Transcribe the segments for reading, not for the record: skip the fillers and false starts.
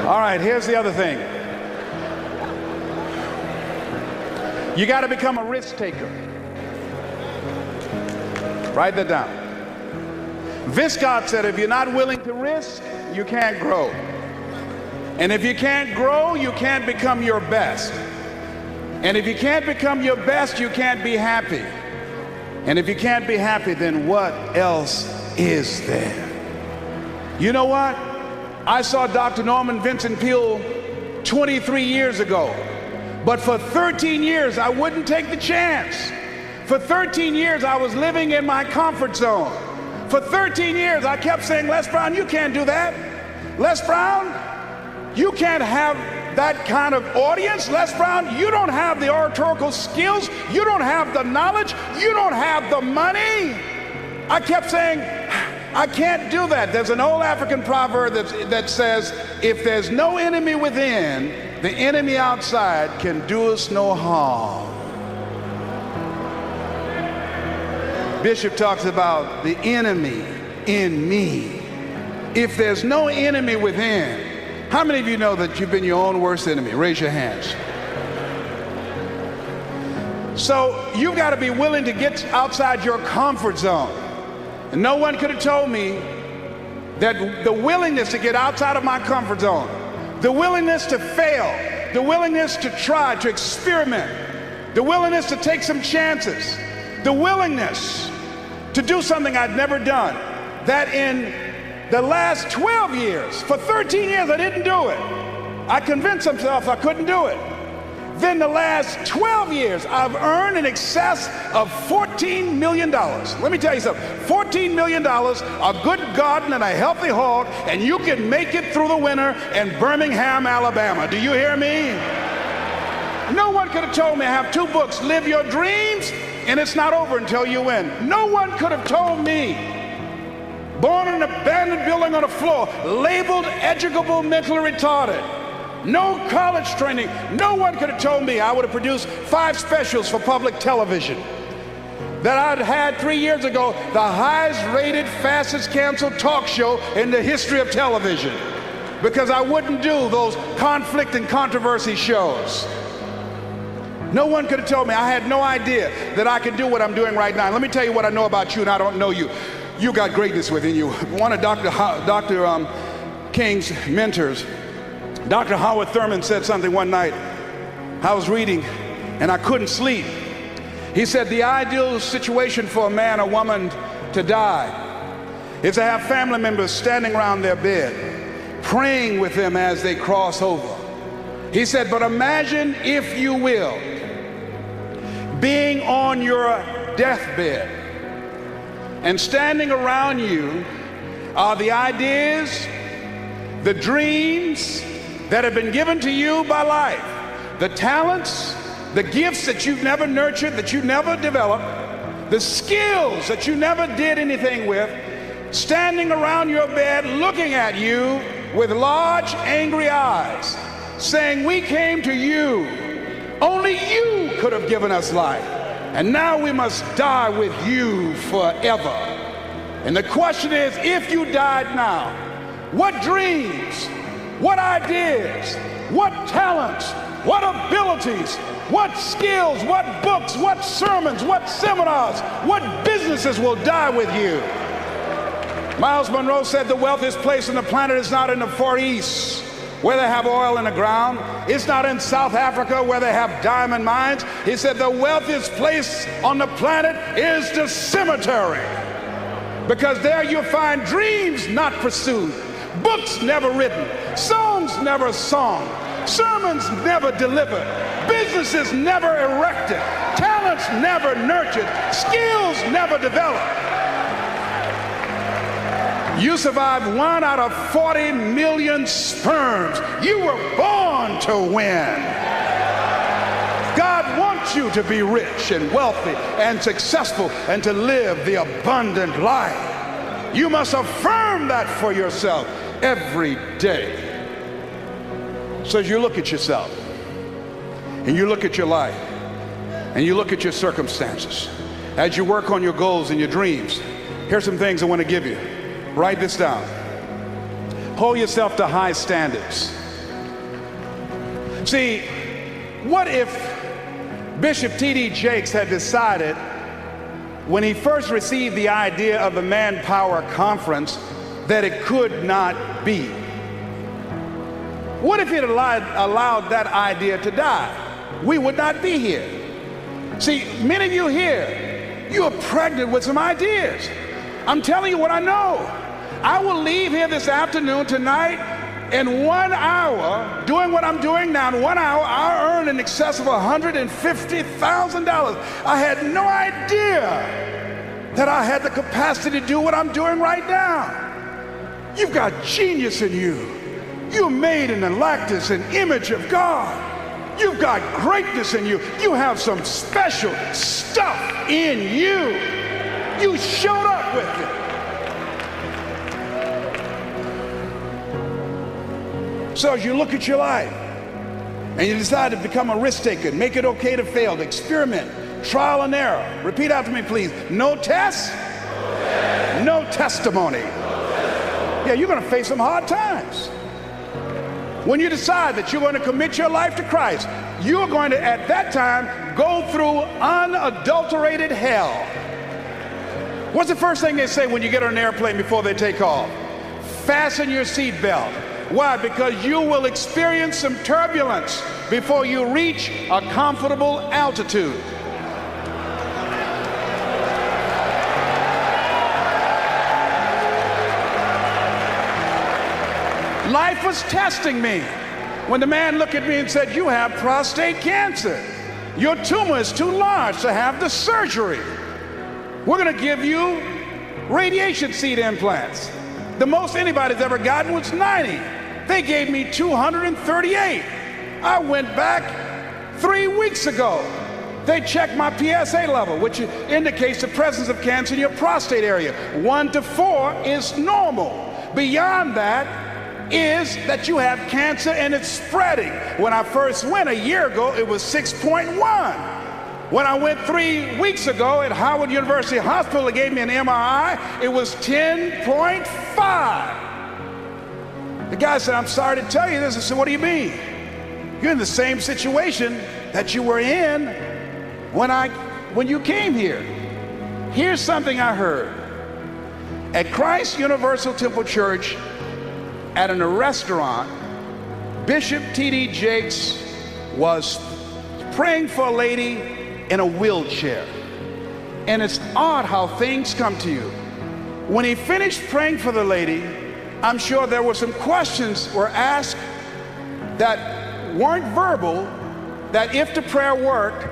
All right, here's the other thing. You got to become a risk taker. Write that down. Viscott said if you're not willing to risk, you can't grow. And if you can't grow, you can't become your best. And if you can't become your best, you can't be happy. And if you can't be happy, then what else is there? You know what? I saw Dr. Norman Vincent Peale 23 years ago. But for 13 years, I wouldn't take the chance. For 13 years, I was living in my comfort zone. For 13 years, I kept saying, Les Brown, you can't do that. Les Brown, you can't have that kind of audience. Les Brown, you don't have the oratorical skills. You don't have the knowledge. You don't have the money. I kept saying, I can't do that. There's an old African proverb that says, if there's no enemy within, the enemy outside can do us no harm. Bishop talks about the enemy in me. If there's no enemy within, how many of you know that you've been your own worst enemy? Raise your hands. So you've got to be willing to get outside your comfort zone. And no one could have told me that the willingness to get outside of my comfort zone, the willingness to fail, the willingness to try, to experiment, the willingness to take some chances, the willingness to do something I'd never done, that in the last 12 years, for 13 years I didn't do it. I convinced myself I couldn't do it. Then the last 12 years, I've earned in excess of $14 million. Let me tell you something, $14 million, a good garden and a healthy hog, and you can make it through the winter in Birmingham, Alabama. Do you hear me? No one could have told me I have 2 books, Live Your Dreams, and It's Not Over Until You Win. No one could have told me, born in an abandoned building on a floor, labeled educable mentally retarded, no college training. No one could have told me I would have produced 5 specials for public television. That I'd had 3 years ago the highest rated, fastest canceled talk show in the history of television. Because I wouldn't do those conflict and controversy shows. No one could have told me. I had no idea that I could do what I'm doing right now. Let me tell you what I know about you, and I don't know you. You got greatness within you. One of Dr. King's mentors, Dr. Howard Thurman, said something one night. I was reading and I couldn't sleep. He said the ideal situation for a man or woman to die is to have family members standing around their bed, praying with them as they cross over. He said, but imagine, if you will, being on your deathbed, and standing around you are the ideas, the dreams that have been given to you by life, the talents, the gifts that you've never nurtured, that you never developed, the skills that you never did anything with, standing around your bed looking at you with large, angry eyes, saying, we came to you. Only you could have given us life. And now we must die with you forever. And the question is, if you died now, what dreams, what ideas, what talents, what abilities, what skills, what books, what sermons, what seminars, what businesses will die with you? Miles Monroe said the wealthiest place on the planet is not in the Far East, where they have oil in the ground. It's not in South Africa, where they have diamond mines. He said the wealthiest place on the planet is the cemetery, because there you'll find dreams not pursued, books never written, songs never sung, sermons never delivered, businesses never erected, talents never nurtured, skills never developed. You survived 1 out of 40 million sperms. You were born to win. God wants you to be rich and wealthy and successful and to live the abundant life. You must affirm that for yourself every day. So as you look at yourself and you look at your life and you look at your circumstances, as you work on your goals and your dreams, here's some things I want to give you. Write this down. Hold yourself to high standards. See, what if Bishop T.D. Jakes had decided when he first received the idea of the Manpower Conference that it could not be? What if he'd allowed that idea to die? We would not be here. See, many of you here, you are pregnant with some ideas. I'm telling you what I know. I will leave here this afternoon, tonight, in 1 hour, doing what I'm doing now. In 1 hour, I'll earn in excess of $150,000. I had no idea that I had the capacity to do what I'm doing right now. You've got genius in you. You're made in the likeness and image of God. You've got greatness in you. You have some special stuff in you. You showed up with it. So as you look at your life and you decide to become a risk taker, make it okay to fail, to experiment, trial and error. Repeat after me, please. No test, no testimony. Yeah, you're going to face some hard times. When you decide that you're going to commit your life to Christ, you're going to, at that time, go through unadulterated hell. What's the first thing they say when you get on an airplane before they take off? Fasten your seatbelt. Why? Because you will experience some turbulence before you reach a comfortable altitude. Life was testing me when the man looked at me and said, "You have prostate cancer. Your tumor is too large to have the surgery. We're going to give you radiation seed implants." The most anybody's ever gotten was 90. They gave me 238. I went back 3 weeks ago. They checked my PSA level, which indicates the presence of cancer in your prostate area. 1 to 4 is normal. Beyond that is that you have cancer and it's spreading. When I first went a year ago, it was 6.1. When I went 3 weeks ago at Howard University Hospital, they gave me an MRI, it was 10.5. The guy said, "I'm sorry to tell you this." I said, "What do you mean?" "You're in the same situation that you were in when you came here." Here's something I heard. At Christ Universal Temple Church, at a restaurant, Bishop T.D. Jakes was praying for a lady in a wheelchair. And it's odd how things come to you. When he finished praying for the lady, I'm sure there were some questions were asked that weren't verbal, that if the prayer worked,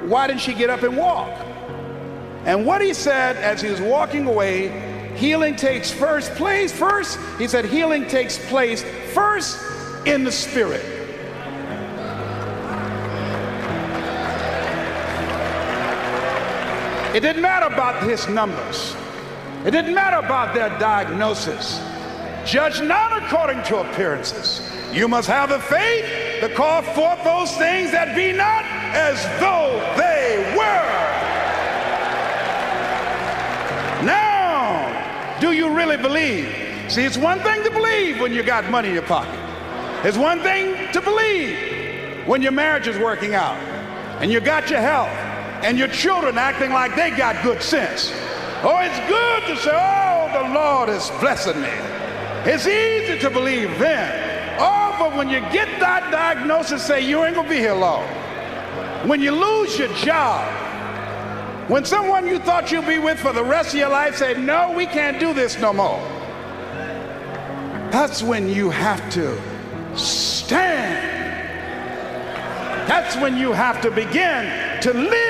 why didn't she get up and walk? And what he said as he was walking away, healing takes first, he said, healing takes place first in the spirit. It didn't matter about his numbers. It didn't matter about their diagnosis. Judge not according to appearances. You must have the faith to call forth those things that be not as though they were. Now, do you really believe? See, it's one thing to believe when you got money in your pocket. It's one thing to believe when your marriage is working out and you got your health and your children acting like they got good sense. Oh, it's good to say, "Oh, the Lord is blessing me." It's easy to believe then. Oh, but when you get that diagnosis, say, you ain't gonna be here long. When you lose your job, when someone you thought you'd be with for the rest of your life say, "No, we can't do this no more," that's when you have to stand. That's when you have to begin to live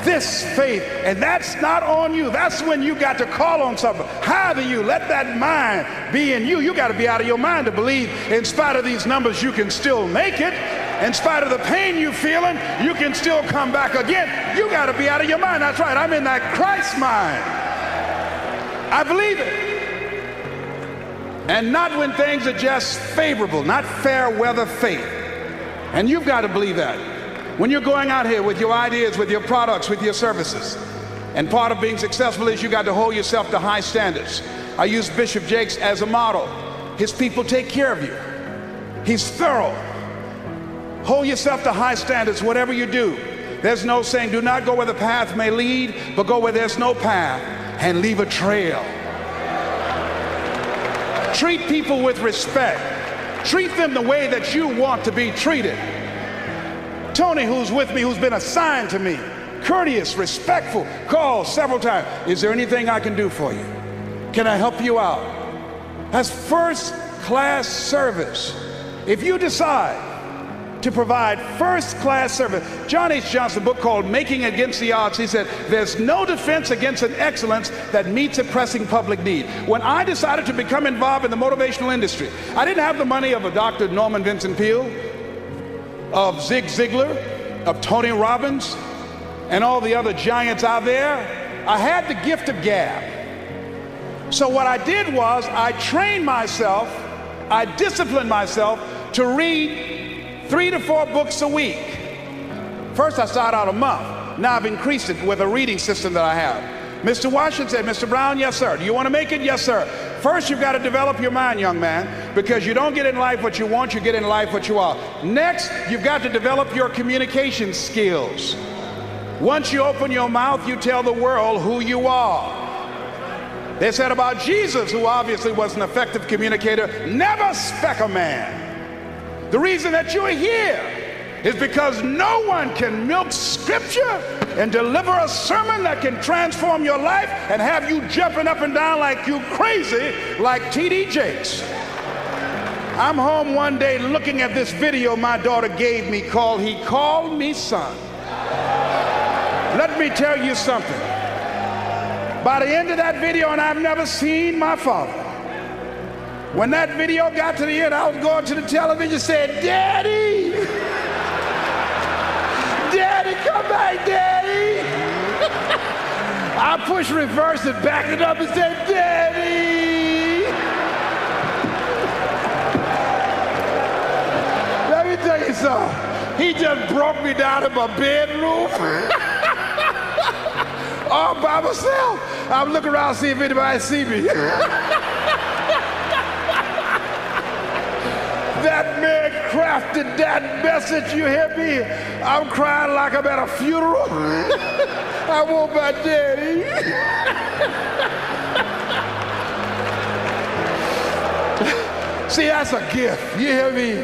this faith, and that's not on you. That's when you got to call on something higher than you. Let that mind be in you. You got to be out of your mind to believe in spite of these numbers you can still make it. In spite of the pain you're feeling, you can still come back again. You got to be out of your mind. That's right. I'm in that Christ mind. I believe it. And not when things are just favorable, not fair weather faith. And you've got to believe that. When you're going out here with your ideas, with your products, with your services, and part of being successful is you got to hold yourself to high standards. I use Bishop Jakes as a model. His people take care of you. He's thorough. Hold yourself to high standards, whatever you do. There's no saying, do not go where the path may lead, but go where there's no path and leave a trail. Treat people with respect. Treat them the way that you want to be treated. Tony, who's with me, who's been assigned to me, courteous, respectful, called several times. Is there anything I can do for you? Can I help you out? That's first-class service. If you decide to provide first-class service, John H. Johnson, book called Making Against the Odds, he said, there's no defense against an excellence that meets a pressing public need. When I decided to become involved in the motivational industry, I didn't have the money of a Dr. Norman Vincent Peale, of Zig Ziglar, of Tony Robbins, and all the other giants out there. I had the gift of gab. So what I did was I trained myself, I disciplined myself to read 3 to 4 books a week. First I started out a month. Now I've increased it with a reading system that I have. Mr. Washington said, Mr. Brown, yes sir. Do you want to make it? Yes sir. First you've got to develop your mind, young man, because you don't get in life what you want, you get in life what you are. Next, you've got to develop your communication skills. Once you open your mouth, you tell the world who you are. They said about Jesus, who obviously was an effective communicator, never spec a man. The reason that you're here is because no one can milk scripture and deliver a sermon that can transform your life and have you jumping up and down like you crazy, like T.D. Jakes. I'm home one day looking at this video my daughter gave me called He Called Me Son. Let me tell you something. By the end of that video, and I've never seen my father, when that video got to the end, I was going to the television saying, Daddy! Daddy, come back, Daddy! I pushed reverse and backed it up and said, Daddy! Let me tell you something. He just broke me down in my bedroom. All by myself. I'm looking around to see if anybody see me. That man crafted that message, you hear me? I'm crying like I'm at a funeral. I want my daddy. See, that's a gift. You hear me?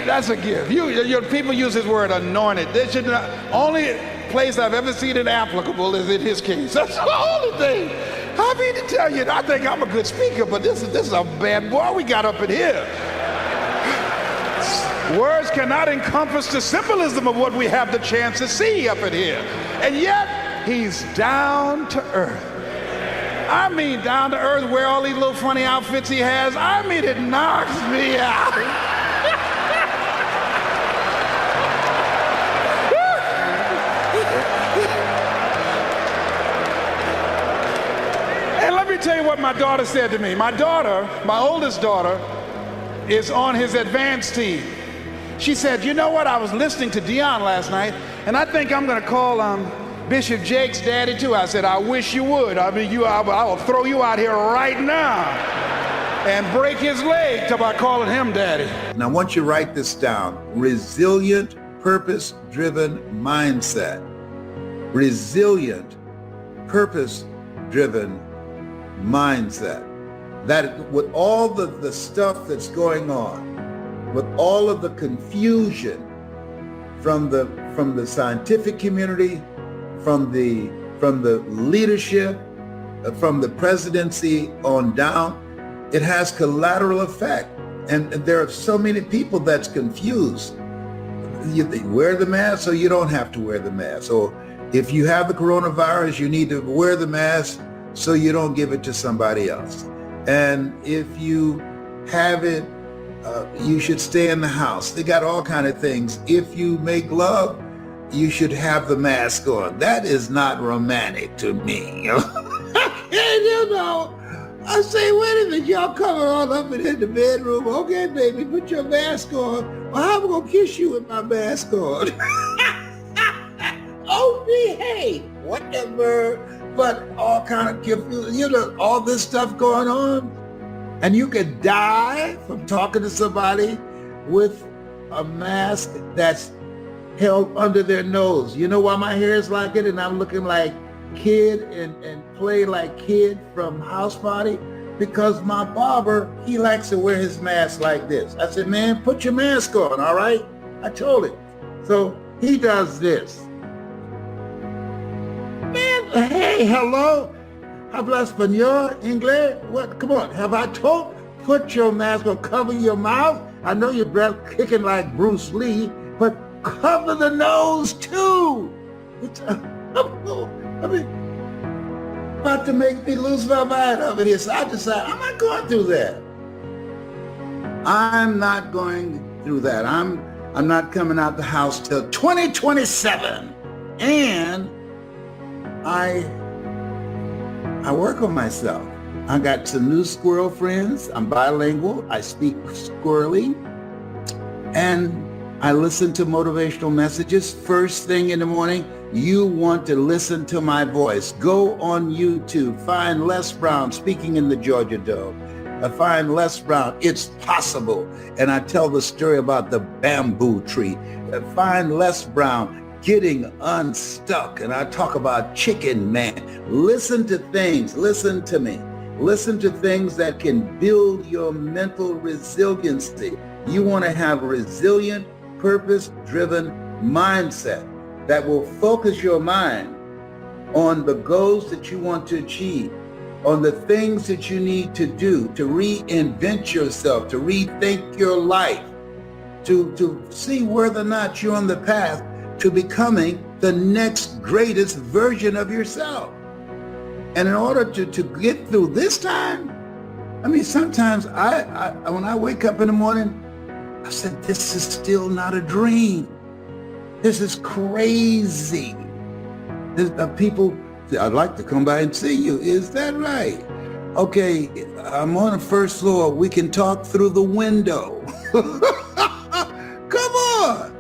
That's a gift. People use his word anointed. They should not, only place I've ever seen it applicable is in his case. That's the only thing. I mean to tell you, I think I'm a good speaker, but this is a bad boy we got up in here. Words cannot encompass the symbolism of what we have the chance to see up in here. And yet, he's down to earth. I mean down to earth, wear all these little funny outfits he has. I mean, it knocks me out. And let me tell you what my daughter said to me. My daughter, my oldest daughter, is on his advanced team. She said, you know what, I was listening to Dion last night, and I think I'm going to call Bishop Jake's daddy too. I said, I wish you would. I mean, I will throw you out here right now and break his leg till I calling him daddy. Now, I want you to write this down. Resilient, purpose-driven mindset. Resilient, purpose-driven mindset. That with all the stuff that's going on, with all of the confusion from the scientific community, from the leadership, from the presidency on down, it has collateral effect. And there are so many people that's confused. You wear the mask or you don't have to wear the mask. Or if you have the coronavirus, you need to wear the mask so you don't give it to somebody else. And if you have it, you should stay in the house. They got all kind of things. If you make love, you should have the mask on. That is not romantic to me. And you know, I say, wait a minute, y'all coming all up in the bedroom. Okay, baby, put your mask on. Well, how am I going to kiss you with my mask on? Oh, behave. Whatever. But all kind of confusion, you know, all this stuff going on. And you could die from talking to somebody with a mask that's held under their nose. You know why my hair is like it and I'm looking like Kid and play like Kid from House Party? Because my barber, he likes to wear his mask like this. I said, man, put your mask on, all right? I told him. So he does this. Man, hey, hello. Habla español, English? What? Come on, have I told? Put your mask on, cover your mouth. I know your breath kicking like Bruce Lee, but cover the nose too. I mean, about to make me lose my mind over here. So I decided I'm not going through that. I'm not going through that. I'm not coming out the house till 2027. And I work on myself. I got some new squirrel friends. I'm bilingual. I speak squirrely. And I listen to motivational messages first thing in the morning. You want to listen to my voice. Go on YouTube. Find Les Brown speaking in the Georgia Dome. Find Les Brown. It's possible. And I tell the story about the bamboo tree. Find Les Brown getting unstuck. And I talk about Chicken Man. Listen to things. Listen to me. Listen to things that can build your mental resiliency. You want to have a resilient, purpose-driven mindset that will focus your mind on the goals that you want to achieve, on the things that you need to do to reinvent yourself, to rethink your life, to see whether or not you're on the path to becoming the next greatest version of yourself. And in order to get through this time, I mean, sometimes I when I wake up in the morning, I said, this is still not a dream. This is crazy. People say, I'd like to come by and see you. Is that right? Okay, I'm on the first floor. We can talk through the window. Come on.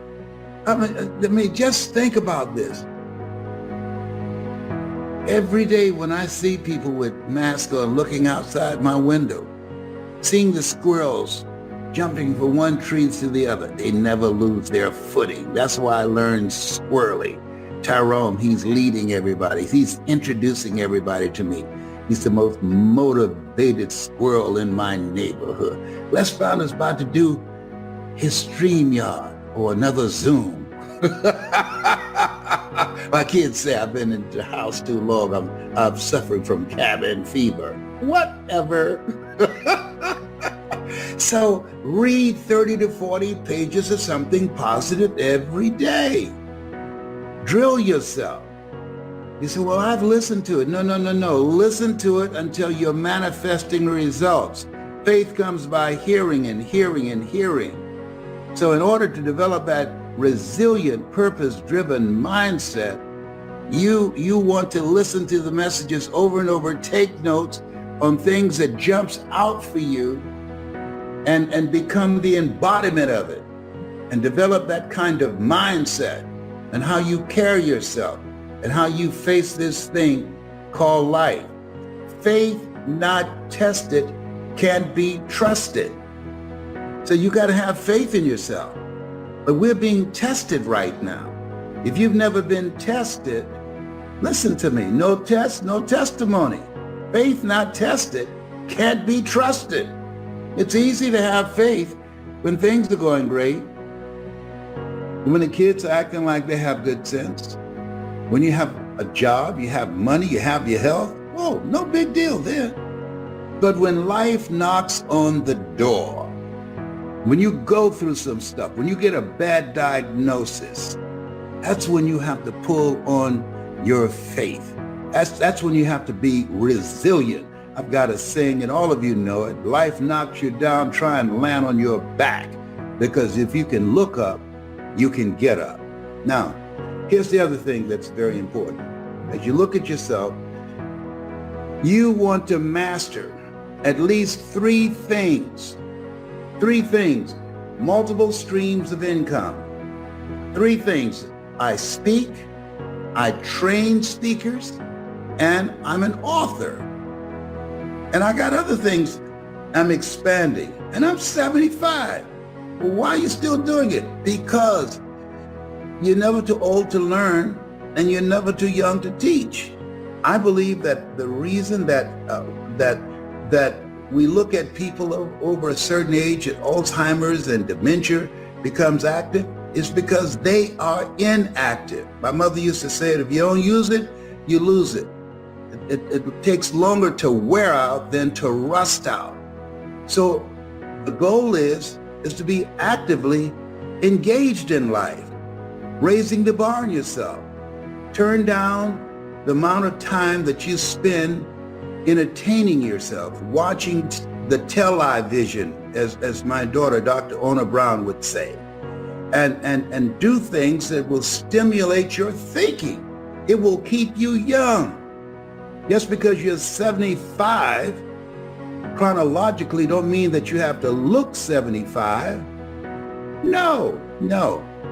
I mean, just think about this. Every day when I see people with masks on looking outside my window, seeing the squirrels jumping from one tree to the other, they never lose their footing. That's why I learned squirrely. Tyrone, he's leading everybody. He's introducing everybody to me. He's the most motivated squirrel in my neighborhood. Les Brown is about to do his StreamYard or another Zoom. My kids say I've been in the house too long. I'm suffering from cabin fever. Whatever. So read 30 to 40 pages of something positive every day. Drill yourself. You say, well, I've listened to it. No. Listen to it until you're manifesting results. Faith comes by hearing and hearing and hearing. So in order to develop that resilient, purpose-driven mindset, you want to listen to the messages over and over, take notes on things that jumps out for you, and become the embodiment of it, and develop that kind of mindset and how you carry yourself and how you face this thing called life. Faith not tested can't be trusted. So you got to have faith in yourself. But we're being tested right now. If you've never been tested, listen to me. No test, no testimony. Faith not tested can't be trusted. It's easy to have faith when things are going great. When the kids are acting like they have good sense. When you have a job, you have money, you have your health. Whoa, no big deal there. But when life knocks on the door, when you go through some stuff, when you get a bad diagnosis, that's when you have to pull on your faith. That's when you have to be resilient. I've got a saying, and all of you know it, life knocks you down, try and land on your back. Because if you can look up, you can get up. Now, here's the other thing that's very important. As you look at yourself, you want to master at least three things, multiple streams of income. Three things: I speak, I train speakers, and I'm an author. And I got other things I'm expanding, and I'm 75. Well, why are you still doing it? Because you're never too old to learn and you're never too young to teach. I believe that the reason that we look at people over a certain age at Alzheimer's and dementia becomes active is because they are inactive. My mother used to say, if you don't use it, you lose it. It takes longer to wear out than to rust out. So the goal is to be actively engaged in life, raising the bar on yourself. Turn down the amount of time that you spend entertaining yourself, watching the television, as my daughter, Dr. Ona Brown, would say, and do things that will stimulate your thinking. It will keep you young. Just because you're 75, chronologically don't mean that you have to look 75. No.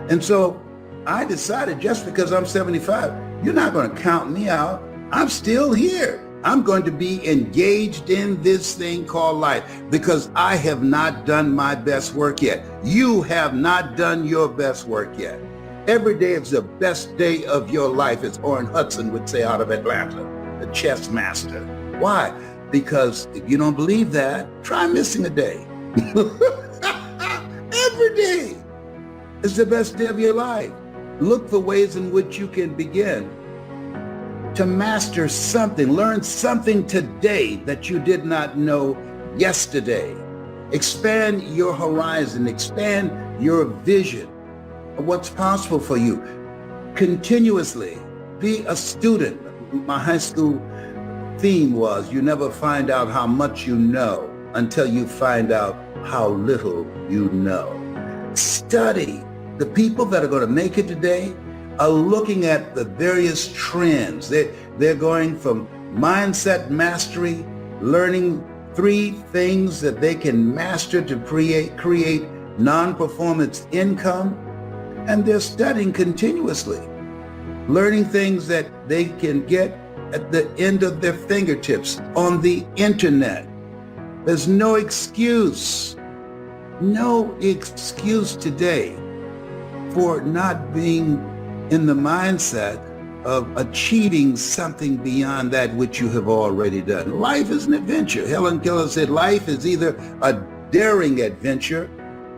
And so I decided just because I'm 75, you're not going to count me out. I'm still here. I'm going to be engaged in this thing called life because I have not done my best work yet. You have not done your best work yet. Every day is the best day of your life, as Orrin Hudson would say out of Atlanta, the chess master. Why? Because if you don't believe that, try missing a day. Every day is the best day of your life. Look for ways in which you can begin to master something, learn something today that you did not know yesterday. Expand your horizon, expand your vision of what's possible for you. Continuously be a student. My high school theme was, you never find out how much you know until you find out how little you know. Study. The people that are going to make it today are looking at the various trends. They're going from mindset mastery, learning 3 things that they can master to create non-performance income, and they're studying continuously, learning things that they can get at the end of their fingertips on the internet. There's no excuse today for not being in the mindset of achieving something beyond that which you have already done. Life is an adventure. Helen Keller said life is either a daring adventure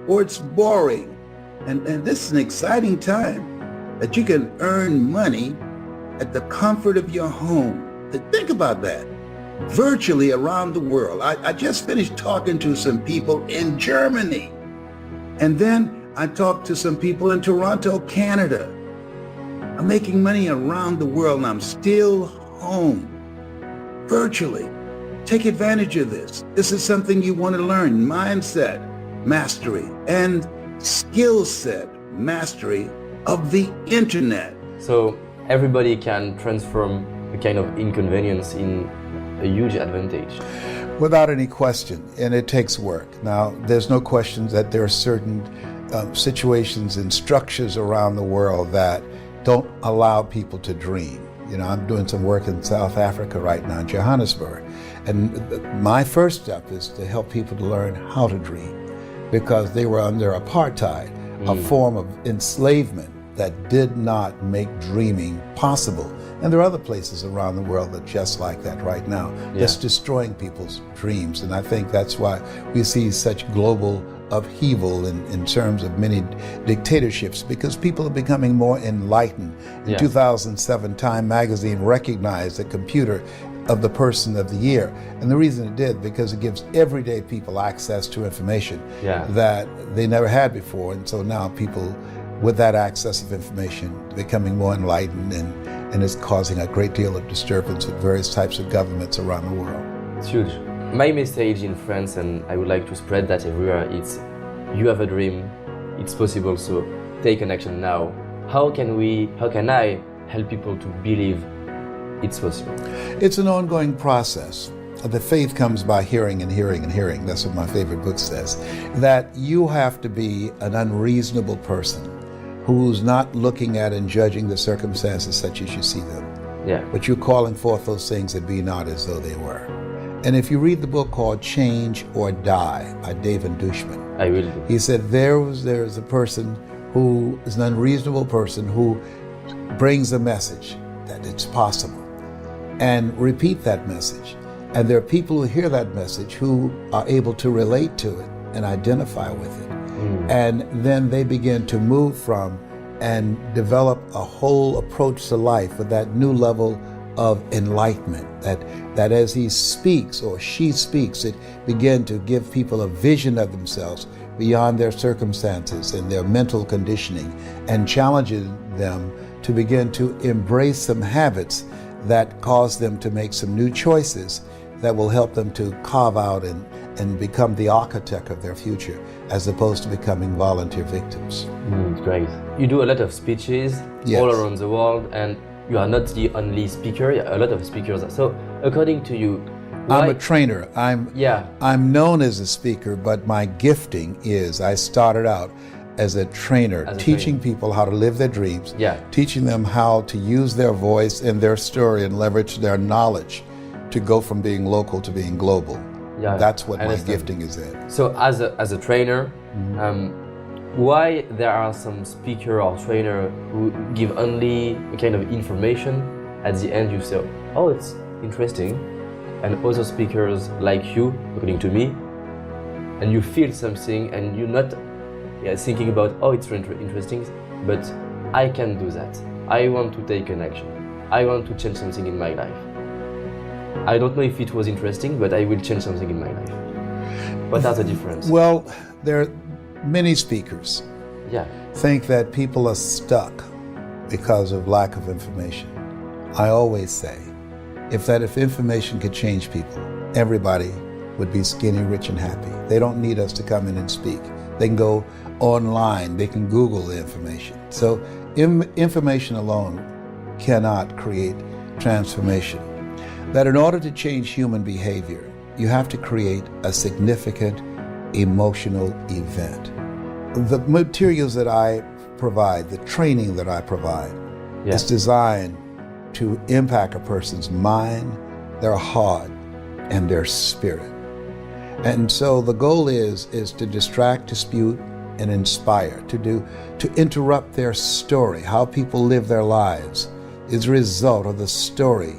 or it's boring. And this is an exciting time that you can earn money at the comfort of your home. Think about that. Virtually around the world. I just finished talking to some people in Germany. And then I talked to some people in Toronto, Canada. I'm making money around the world and I'm still home, virtually. Take advantage of this. This is something you want to learn, mindset mastery and skill set mastery of the internet. So everybody can transform a kind of inconvenience in a huge advantage. Without any question, and it takes work. Now, there's no question that there are certain situations and structures around the world that don't allow people to dream. You know, I'm doing some work in South Africa right now, in Johannesburg, and my first step is to help people to learn how to dream, because they were under apartheid, a form of enslavement that did not make dreaming possible. And there are other places around the world that just like that right now, that's destroying people's dreams. And I think that's why we see such global upheaval in terms of many dictatorships, because people are becoming more enlightened. In 2007, Time magazine recognized the computer of the person of the year. And the reason it did, because it gives everyday people access to information that they never had before. And so now people with that access of information becoming more enlightened, and it's causing a great deal of disturbance with various types of governments around the world. It's huge. My message in France, and I would like to spread that everywhere, it's you have a dream, it's possible, so take an action now. How can I help people to believe it's possible? It's an ongoing process. The faith comes by hearing and hearing and hearing. That's what my favorite book says. That you have to be an unreasonable person who's not looking at and judging the circumstances such as you see them. But you're calling forth those things that be not as though they were. And if you read the book called Change or Die by David Dushman, I will do. He said, there's a person who is an unreasonable person who brings a message that it's possible, and repeat that message. And there are people who hear that message who are able to relate to it and identify with it. And then they begin to move from and develop a whole approach to life with that new level of enlightenment, that as he speaks or she speaks, it begin to give people a vision of themselves beyond their circumstances and their mental conditioning, and challenges them to begin to embrace some habits that cause them to make some new choices that will help them to carve out and become the architect of their future, as opposed to becoming volunteer victims. Great. You do a lot of speeches all around the world, and you are not the only speaker. A lot of speakers. So, according to you, I'm a trainer. I'm known as a speaker, but my gifting is I started out as a trainer, teaching people how to live their dreams, teaching them how to use their voice and their story and leverage their knowledge to go from being local to being global. That's what my gifting is in. So as a trainer, why there are some speaker or trainer who give only a kind of information, at the end you say, oh, it's interesting, and other speakers like you, according to me, and you feel something and you're not thinking about, oh, it's interesting, but I can do that. I want to take an action. I want to change something in my life. I don't know if it was interesting, but I will change something in my life. What are the differences? Well, there are many speakers Yeah. think that people are stuck because of lack of information. I always say, if information could change people, everybody would be skinny, rich, and happy. They don't need us to come in and speak. They can go online, they can Google the information. So information alone cannot create transformation. That in order to change human behavior, you have to create a significant emotional event. The materials that I provide, the training that I provide, is designed to impact a person's mind, their heart, and their spirit. And so the goal is to distract, dispute, and inspire, to interrupt their story. How people live their lives is a result of the story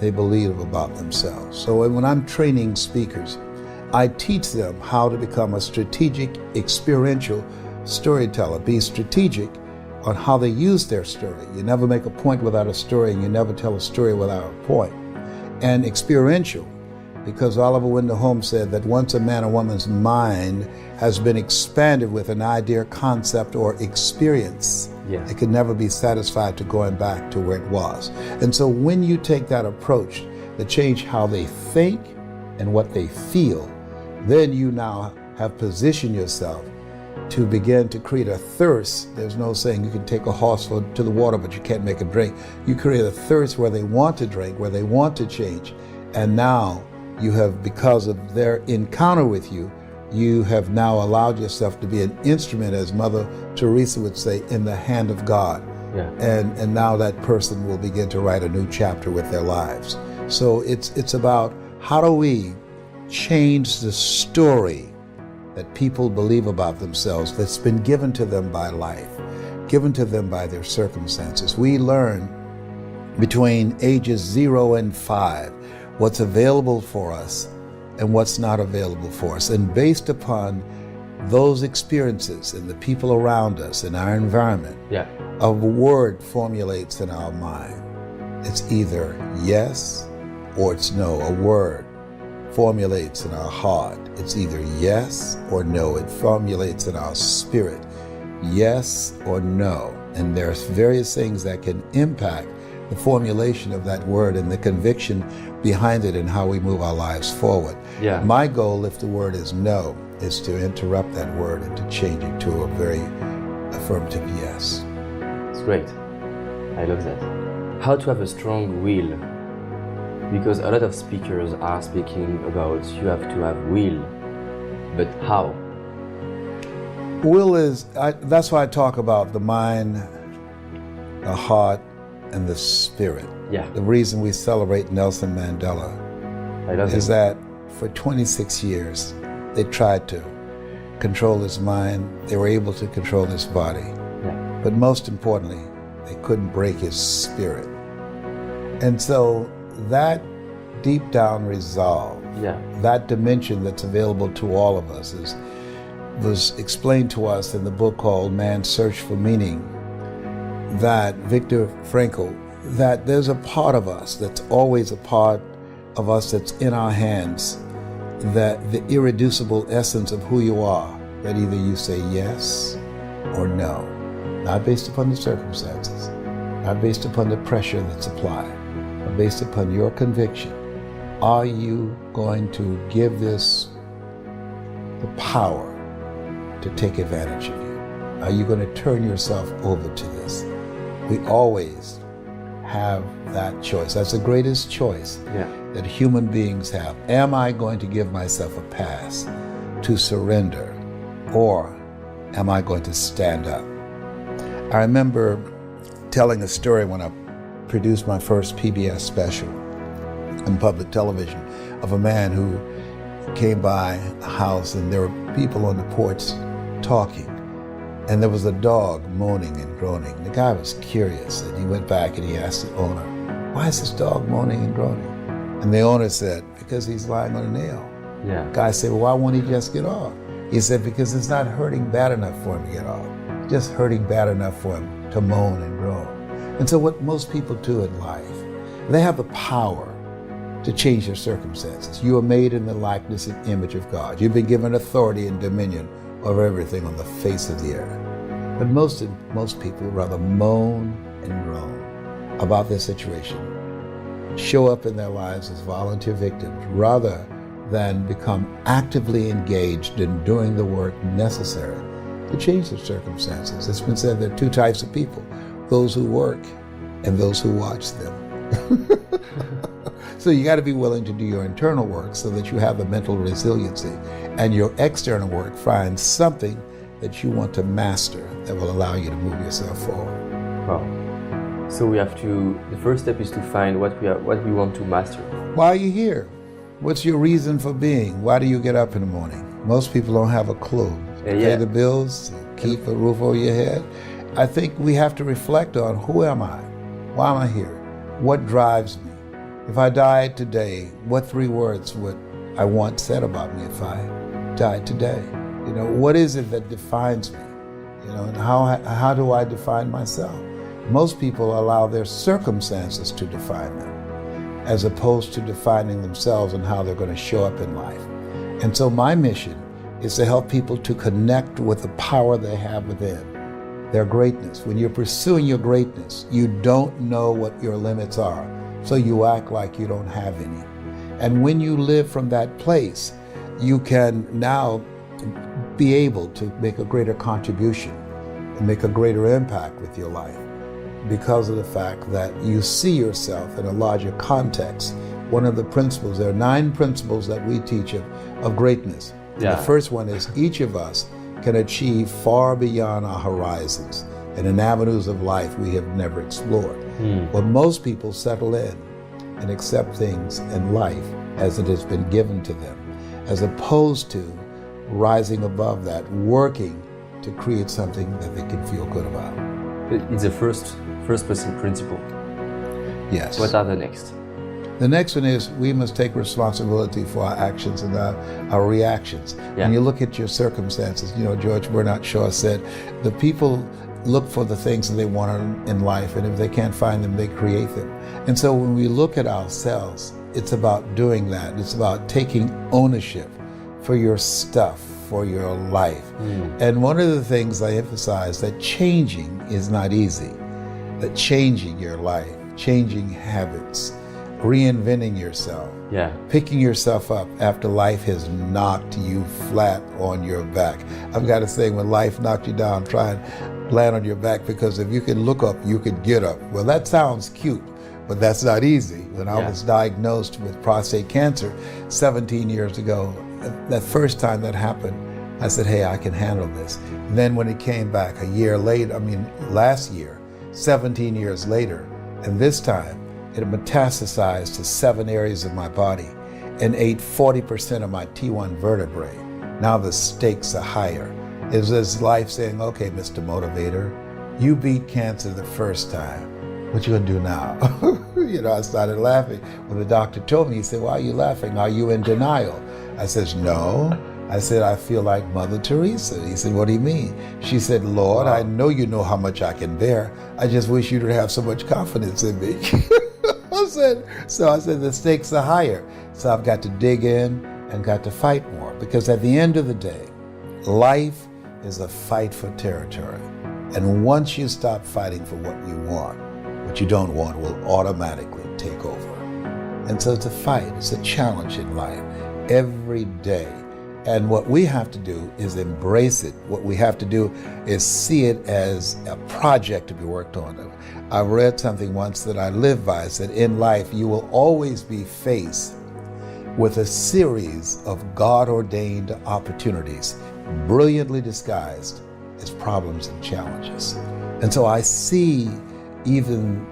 they believe about themselves. So when I'm training speakers, I teach them how to become a strategic, experiential storyteller. Be strategic on how they use their story. You never make a point without a story, and you never tell a story without a point. And experiential, because Oliver Wendell Holmes said that once a man or woman's mind has been expanded with an idea, concept, or experience, it can never be satisfied to going back to where it was. And so when you take that approach to change how they think and what they feel, then you now have positioned yourself to begin to create a thirst. There's no saying you can take a horse to the water, but you can't make it drink. You create a thirst where they want to drink, where they want to change. And now you have, because of their encounter with you, you have now allowed yourself to be an instrument, as Mother Teresa would say, in the hand of God. And now that person will begin to write a new chapter with their lives. So it's about how do we change the story that people believe about themselves that's been given to them by life, given to them by their circumstances. We learn between ages 0 and 5 what's available for us and what's not available for us. And based upon those experiences and the people around us and our environment, a word formulates in our mind. It's either yes or it's no. A word formulates in our heart. It's either yes or no. It formulates in our spirit, yes or no. And there's various things that can impact the formulation of that word and the conviction behind it and how we move our lives forward. My goal, if the word is no, is to interrupt that word and to change it to a very affirmative yes. It's great. I love that. How to have a strong will? Because a lot of speakers are speaking about you have to have will, but how? Will is, that's why I talk about the mind, the heart, and the spirit. The reason we celebrate Nelson Mandela is that for 26 years they tried to control his mind. They were able to control his body. Yeah. But most importantly, they couldn't break his spirit. And so that deep down resolve, Yeah. that dimension that's available to all of us was explained to us in the book called Man's Search for Meaning, that Viktor Frankl, that there's a part of us that's always a part of us that's in our hands, that the irreducible essence of who you are, that either you say yes or no, not based upon the circumstances, not based upon the pressure that's applied, but based upon your conviction. Are you going to give this the power to take advantage of you? Are you going to turn yourself over to this? We always have that choice. That's the greatest choice that human beings have. Am I going to give myself a pass to surrender, or am I going to stand up? I remember telling a story when I produced my first PBS special on public television of a man who came by a house and there were people on the porch talking, and there was a dog moaning and groaning. The guy was curious, and he went back and he asked the owner, "Why is this dog moaning and groaning?" And the owner said, "Because he's lying on a nail." Yeah. The guy said, "Well, why won't he just get off?" He said, "Because it's not hurting bad enough for him to get off. It's just hurting bad enough for him to moan and groan." And so what most people do in life, they have the power to change their circumstances. You are made in the likeness and image of God. You've been given authority and dominion over everything on the face of the earth. But most people rather moan and groan about their situation, show up in their lives as volunteer victims, rather than become actively engaged in doing the work necessary to change their circumstances. It's been said there are two types of people: those who work and those who watch them. So you got to be willing to do your internal work so that you have the mental resiliency, and your external work finds something that you want to master that will allow you to move yourself forward. Wow. So we have to, the first step is to find what we want to master. Why are you here? What's your reason for being? Why do you get up in the morning? Most people don't have a clue. Pay the bills, keep a roof over your head. I think we have to reflect on, who am I? Why am I here? What drives me? If I died today, what 3 words would I want said about me if I died today? You know, what is it that defines me? You know, and how do I define myself? Most people allow their circumstances to define them, as opposed to defining themselves and how they're going to show up in life. And so my mission is to help people to connect with the power they have within, their greatness. When you're pursuing your greatness, you don't know what your limits are, so you act like you don't have any. And when you live from that place, you can now be able to make a greater contribution and make a greater impact with your life, because of the fact that you see yourself in a larger context. One of the principles, there are 9 principles that we teach of greatness. Yeah. The first one is each of us can achieve far beyond our horizons and in avenues of life we have never explored. But most people settle in and accept things in life as it has been given to them, as opposed to rising above that, working to create something that they can feel good about. It's the first person principle. Yes. What are the next? The next one is we must take responsibility for our actions and our reactions. Yeah. When you look at your circumstances, you know, George Bernard Shaw said, the people look for the things that they want in life, and if they can't find them, they create them. And so when we look at ourselves, it's about doing that. It's about taking ownership for your stuff, for your life. And one of the things I emphasize, that changing is not easy, that changing your life, changing habits, reinventing yourself, picking yourself up after life has knocked you flat on your back. I've got to say, when life knocked you down, try and land on your back, because if you can look up, you can get up. Well, that sounds cute, but that's not easy. When I was diagnosed with prostate cancer 17 years ago, that first time that happened, I said, hey, I can handle this. And then when it came back a year later, last year, 17 years later, and this time it metastasized to 7 areas of my body and ate 40% of my T1 vertebrae. Now the stakes are higher. It's as life saying, okay, Mr. Motivator, you beat cancer the first time. What you gonna do now? I started laughing. When the doctor told me, he said, why are you laughing? Are you in denial? I said, no. I said, I feel like Mother Teresa. He said, what do you mean? She said, Lord, I know you know how much I can bear. I just wish you to have so much confidence in me. I said, the stakes are higher. So I've got to dig in and got to fight more. Because at the end of the day, life is a fight for territory. And once you stop fighting for what you want, what you don't want will automatically take over. And so it's a fight, it's a challenge in life every day. And what we have to do is embrace it. What we have to do is see it as a project to be worked on. I read something once that I live by. It said, in life, you will always be faced with a series of God-ordained opportunities, brilliantly disguised as problems and challenges. And so I see even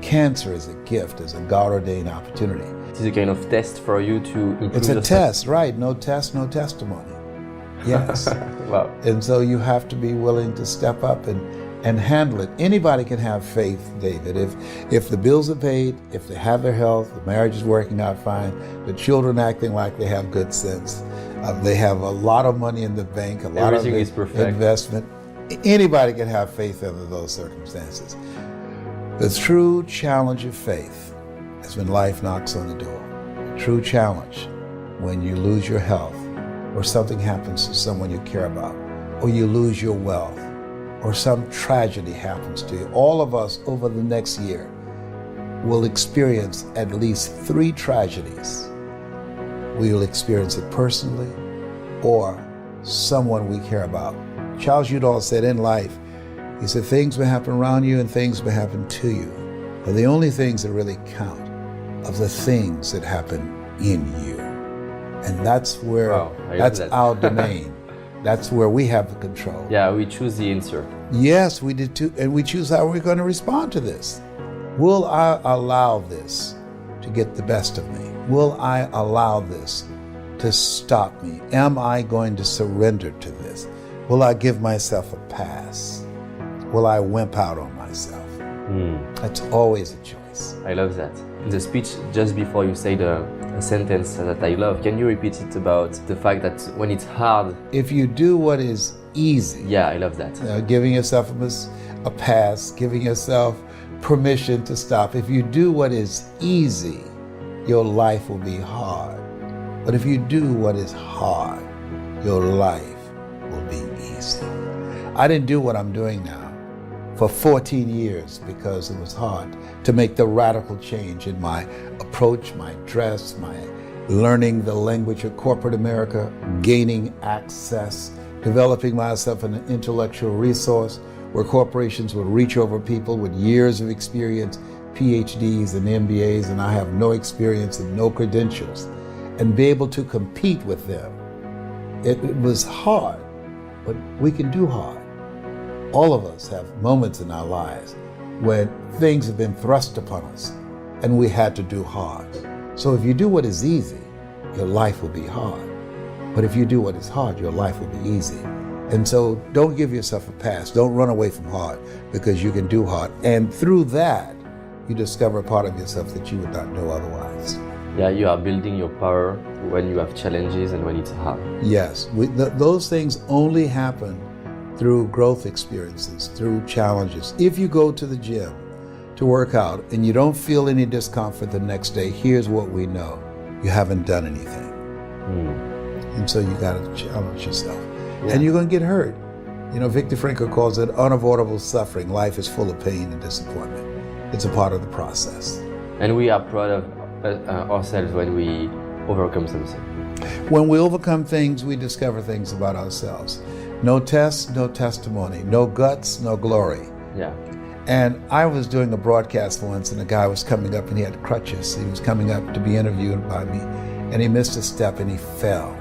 cancer as a gift, as a God-ordained opportunity. It is a kind of test for you to improve. It's a test, right? No test, no testimony. Yes. Wow. And so you have to be willing to step up and handle it. Anybody can have faith, David. If the bills are paid, if they have their health, the marriage is working out fine, the children acting like they have good sense, they have a lot of money in the bank, a lot Everything of is perfect. investment. Anybody can have faith under those circumstances. The true challenge of faith is when life knocks on the door. The true challenge when you lose your health, or something happens to someone you care about, or you lose your wealth, or some tragedy happens to you. All of us over the next year will experience at least 3 tragedies. We will experience it personally or someone we care about. Charles Udall said in life, he said, things may happen around you and things may happen to you, but the only things that really count are the things that happen in you. And that's where, that's our domain. That's where we have the control. Yeah, we choose the answer. Yes, we did too. And we choose how we're going to respond to this. Will I allow this to get the best of me? Will I allow this to stop me? Am I going to surrender to this? Will I give myself a pass? Will I wimp out on myself? That's always a choice. I love that. In the speech, just before you said a sentence that I love, can you repeat it about the fact that when it's hard? If you do what is easy. Yeah, I love that. Giving yourself a pass, giving yourself permission to stop. If you do what is easy, your life will be hard. But if you do what is hard, your life will be easy. I didn't do what I'm doing now for 14 years because it was hard to make the radical change in my approach, my dress, my learning the language of corporate America, gaining access, developing myself an intellectual resource where corporations would reach over people with years of experience, PhDs and MBAs, and I have no experience and no credentials, and be able to compete with them. It was hard, but we can do hard. All of us have moments in our lives when things have been thrust upon us and we had to do hard. So if you do what is easy, your life will be hard. But if you do what is hard, your life will be easy. And so don't give yourself a pass. Don't run away from hard because you can do hard. And through that, you discover a part of yourself that you would not know otherwise. Yeah, you are building your power when you have challenges and when it's hard. Yes, those things only happen through growth experiences, through challenges. If you go to the gym to work out and you don't feel any discomfort the next day, here's what we know. You haven't done anything. And so you got to challenge yourself. Yeah. And you're going to get hurt. You know, Viktor Frankl calls it unavoidable suffering. Life is full of pain and disappointment. It's a part of the process. And we are proud of ourselves when we overcome something. When we overcome things, we discover things about ourselves. No test, no testimony. No guts, no glory. Yeah. And I was doing a broadcast once, and a guy was coming up, and he had crutches. He was coming up to be interviewed by me, and he missed a step, and he fell.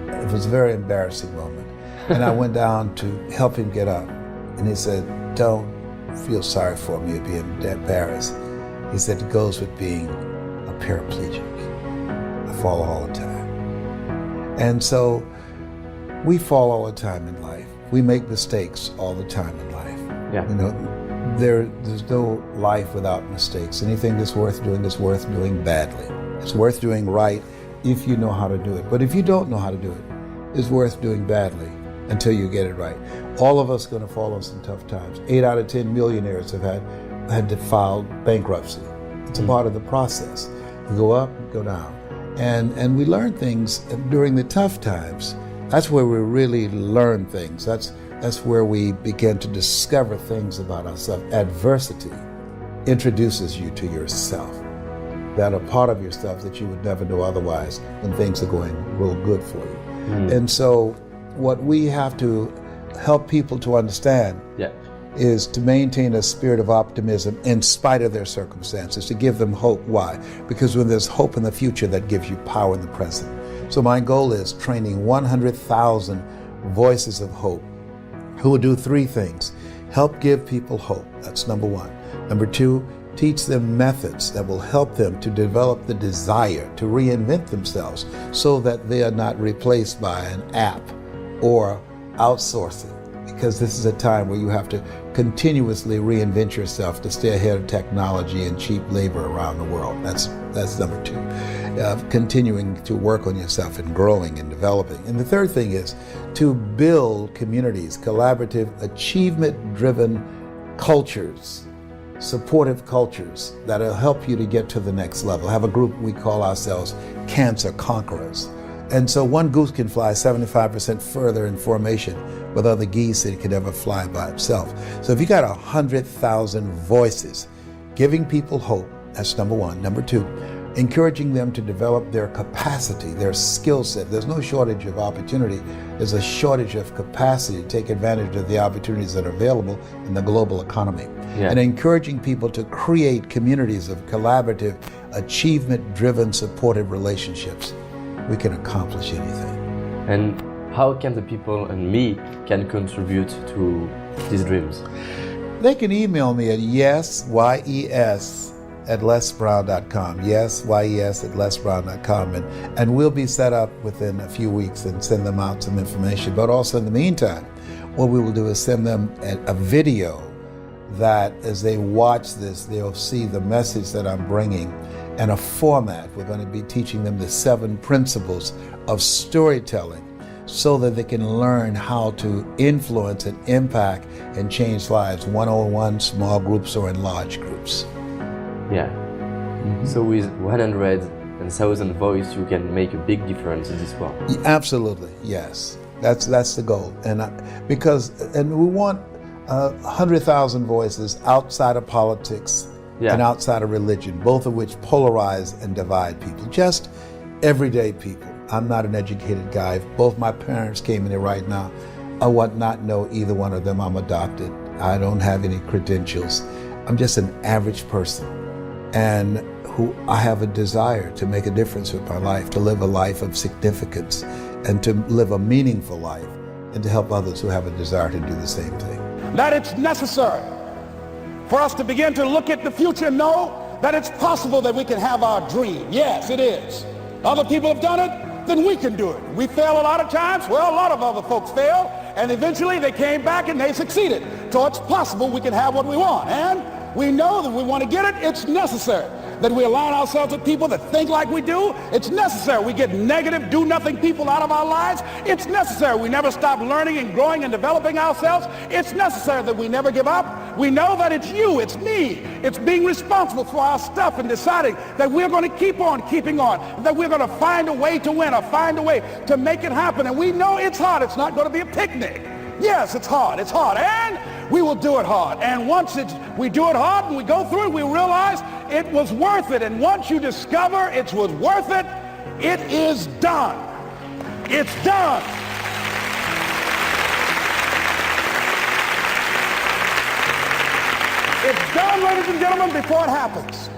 It was a very embarrassing moment. And I went down to help him get up, and he said, "Don't feel sorry for me or being embarrassed." He said, "It goes with being a paraplegic. I fall all the time." And so We fall all the time in life. We make mistakes all the time in life. Yeah. You know, there's no life without mistakes. Anything that's worth doing is worth doing badly. It's worth doing right if you know how to do it. But if you don't know how to do it, it's worth doing badly until you get it right. All of us are going to fall on some tough times. 8 out of 10 millionaires have had to file bankruptcy. It's a part of the process. You go up, go down. And we learn things during the tough times. That's where we really learn things. That's where we begin to discover things about ourselves. Adversity introduces you to yourself, that are part of yourself that you would never know otherwise when things are going real good for you. And so what we have to help people to understand is to maintain a spirit of optimism in spite of their circumstances, to give them hope. Why? Because when there's hope in the future, that gives you power in the present. So my goal is training 100,000 voices of hope who will do 3 things. Help give people hope. That's number 1. Number 2, teach them methods that will help them to develop the desire to reinvent themselves so that they are not replaced by an app or outsourcing. Because this is a time where you have to continuously reinvent yourself to stay ahead of technology and cheap labor around the world. That's number 2. Continuing to work on yourself and growing and developing. And the third thing is to build communities, collaborative, achievement-driven cultures, supportive cultures that'll help you to get to the next level. Have a group we call ourselves Cancer Conquerors. And so one goose can fly 75% further in formation with other geese than it could ever fly by itself. So if you got 100,000 voices giving people hope, that's number 1. Number 2, encouraging them to develop their capacity, their skill set. There's no shortage of opportunity. There's a shortage of capacity to take advantage of the opportunities that are available in the global economy. And encouraging people to create communities of collaborative, achievement-driven, supportive relationships. We can accomplish anything. And how can the people and me can contribute to these dreams? They can email me at yes@lesbrown.com. yes@lesbrown.com, and we'll be set up within a few weeks and send them out some information. But also in the meantime, what we will do is send them a video that as they watch this, they'll see the message that I'm bringing and a format. We're going to be teaching them the 7 principles of storytelling so that they can learn how to influence and impact and change lives, one-on-one, small groups, or in large groups. So with 100,000 voices, you can make a big difference in this world. Absolutely, yes. That's the goal. And we want 100,000 voices outside of politics and outside of religion, both of which polarize and divide people. Just everyday people. I'm not an educated guy. If both my parents came in here right now, I would not know either one of them. I'm adopted. I don't have any credentials. I'm just an average person, and who I have a desire to make a difference with my life, to live a life of significance, and to live a meaningful life, and to help others who have a desire to do the same thing. That it's necessary for us to begin to look at the future and know that it's possible that we can have our dream. Yes, it is. Other people have done it, then we can do it. We fail a lot of times. Well, a lot of other folks fail, and eventually they came back and they succeeded. So it's possible we can have what we want. And we know that we want to get it. It's necessary that we align ourselves with people that think like we do. It's necessary we get negative, do-nothing people out of our lives. It's necessary we never stop learning and growing and developing ourselves. It's necessary that we never give up. We know that it's you, it's me. It's being responsible for our stuff and deciding that we're going to keep on keeping on, that we're going to find a way to win or find a way to make it happen. And we know it's hard. It's not going to be a picnic. Yes, it's hard, and we will do it hard. And once we do it hard and we go through it, we realize it was worth it. And once you discover it was worth it, it is done. It's done. It's done, ladies and gentlemen, before it happens.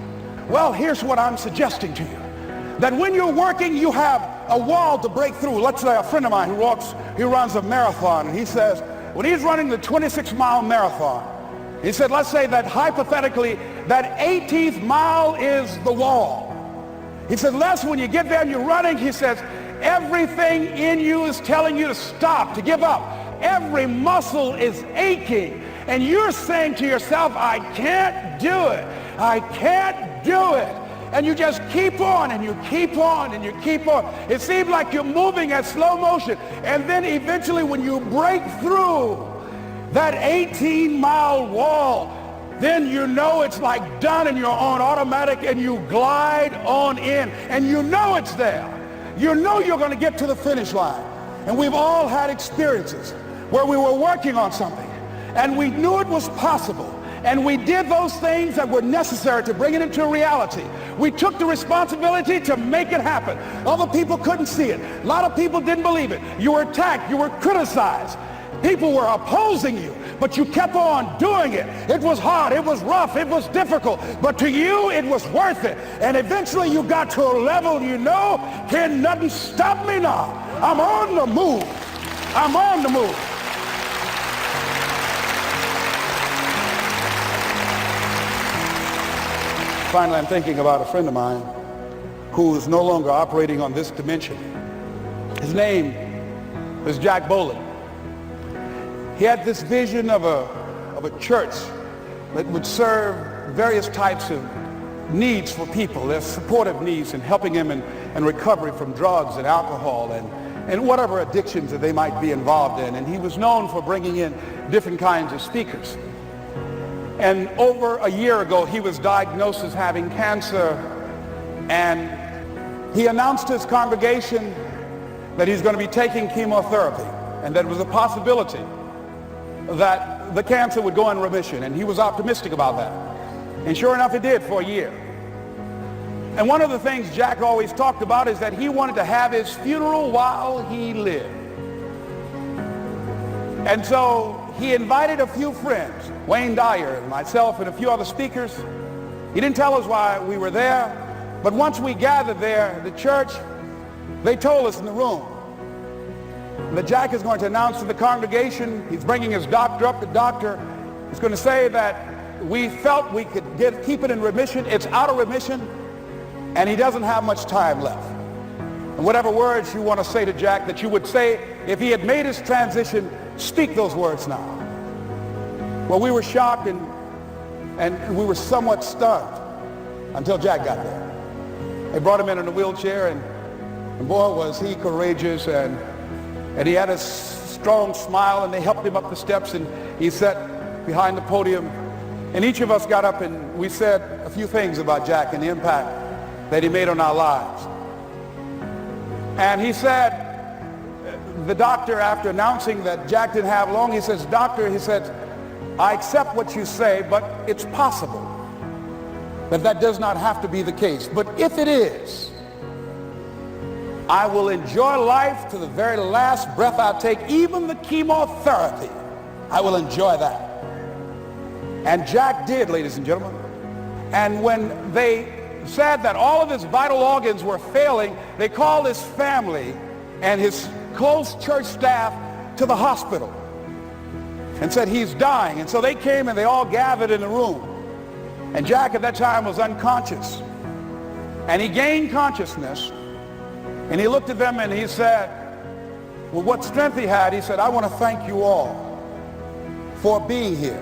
Well, here's what I'm suggesting to you. That when you're working, you have a wall to break through. Let's say a friend of mine who runs a marathon, and he says, when he's running the 26-mile marathon, he said, let's say that hypothetically, that 18th mile is the wall. He said, Les, when you get there and you're running, he says, Everything in you is telling you to stop, to give up. Every muscle is aching. And you're saying to yourself, I can't do it. I can't do it. And you just keep on and you keep on and you keep on. It seems like you're moving at slow motion. And then eventually when you break through that 18-mile wall, then you know it's like done and you're on automatic and you glide on in and you know it's there. You know you're going to get to the finish line. And we've all had experiences where we were working on something and we knew it was possible. And we did those things that were necessary to bring it into reality. We took the responsibility to make it happen. Other people couldn't see it. A lot of people didn't believe it. You were attacked. You were criticized. People were opposing you, but you kept on doing it. It was hard. It was rough. It was difficult. But to you, it was worth it. And eventually you got to a level you know, can nothing stop me now. I'm on the move. I'm on the move. Finally, I'm thinking about a friend of mine who is no longer operating on this dimension. His name is Jack Boland. He had this vision of a church that would serve various types of needs for people. There's supportive needs and helping them in recovery from drugs and alcohol and whatever addictions that they might be involved in. And he was known for bringing in different kinds of speakers. And over a year ago, he was diagnosed as having cancer, and he announced to his congregation that he's going to be taking chemotherapy and that it was a possibility that the cancer would go in remission, and he was optimistic about that. And sure enough, it did for a year. And one of the things Jack always talked about is that he wanted to have his funeral while he lived. And so he invited a few friends, Wayne Dyer and myself and a few other speakers. He didn't tell us why we were there, but once we gathered there, the church, they told us in the room that Jack is going to announce to the congregation, he's bringing his doctor up. The doctor is going to say that we felt we could keep it in remission. It's out of remission, and he doesn't have much time left. And whatever words you want to say to Jack that you would say if he had made his transition, speak those words now. Well, we were shocked and we were somewhat stunned until Jack got there. They brought him in a wheelchair, and boy, was he courageous, and he had a strong smile, and they helped him up the steps, and he sat behind the podium. And each of us got up and we said a few things about Jack and the impact that he made on our lives. And he said, the doctor, after announcing that Jack didn't have long, he says, "Doctor," he said, "I accept what you say, but it's possible that does not have to be the case. But if it is, I will enjoy life to the very last breath I take, even the chemotherapy. I will enjoy that." And Jack did, ladies and gentlemen. And when they said that all of his vital organs were failing, they called his family and his close church staff to the hospital and said, "He's dying." And so they came and they all gathered in the room. And Jack at that time was unconscious. And he gained consciousness. And he looked at them and he said, with what strength he had, he said, "I want to thank you all for being here.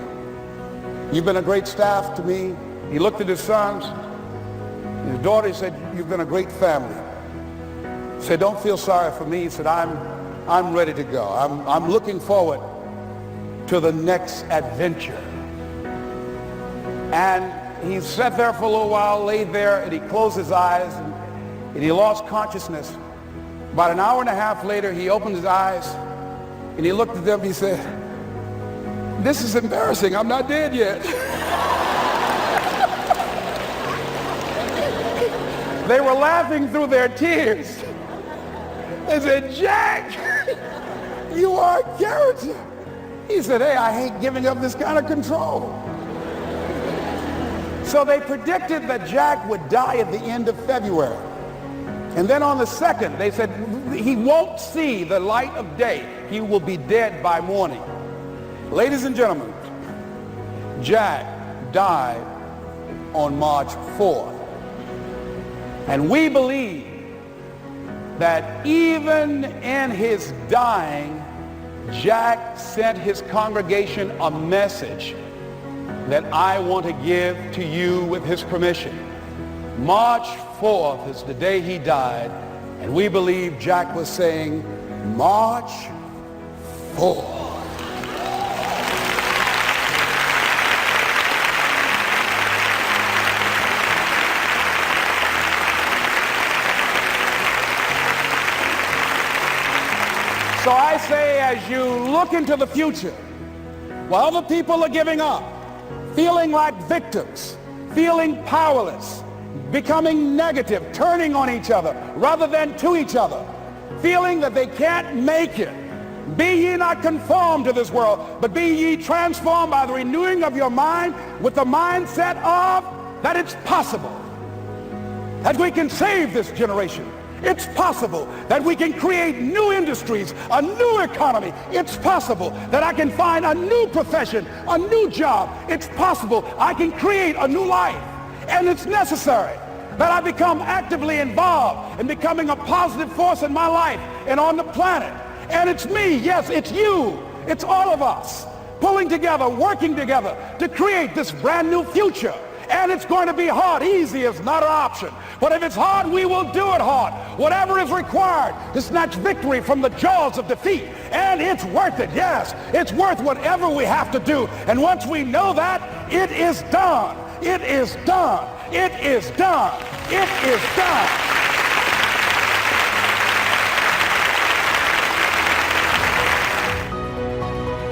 You've been a great staff to me." He looked at his sons, his daughter. He said, "You've been a great family." He said, "Don't feel sorry for me." He said, I'm ready to go. I'm looking forward to the next adventure." And he sat there for a little while, laid there, and he closed his eyes, and he lost consciousness. About an hour and a half later, he opened his eyes, and he looked at them. He said, "This is embarrassing. I'm not dead yet." They were laughing through their tears. They said, "Jack, you are a character." He said, "Hey, I hate giving up this kind of control." So they predicted that Jack would die at the end of February. And then on the 2nd, they said, he won't see the light of day. He will be dead by morning. Ladies and gentlemen, Jack died on March 4th. And we believe that even in his dying, Jack sent his congregation a message that I want to give to you with his permission. March 4th is the day he died, and we believe Jack was saying, March 4th. So I say, as you look into the future, while other people are giving up, feeling like victims, feeling powerless, becoming negative, turning on each other rather than to each other, feeling that they can't make it, be ye not conformed to this world, but be ye transformed by the renewing of your mind with the mindset of that it's possible that we can save this generation. It's possible that we can create new industries, a new economy. It's possible that I can find a new profession, a new job. It's possible I can create a new life. And it's necessary that I become actively involved in becoming a positive force in my life and on the planet. And it's me, yes, it's you, it's all of us, pulling together, working together to create this brand new future. And it's going to be hard. Easy is not an option. But if it's hard, we will do it hard. Whatever is required to snatch victory from the jaws of defeat. And it's worth it, yes. It's worth whatever we have to do. And once we know that, it is done. It is done. It is done. It is done.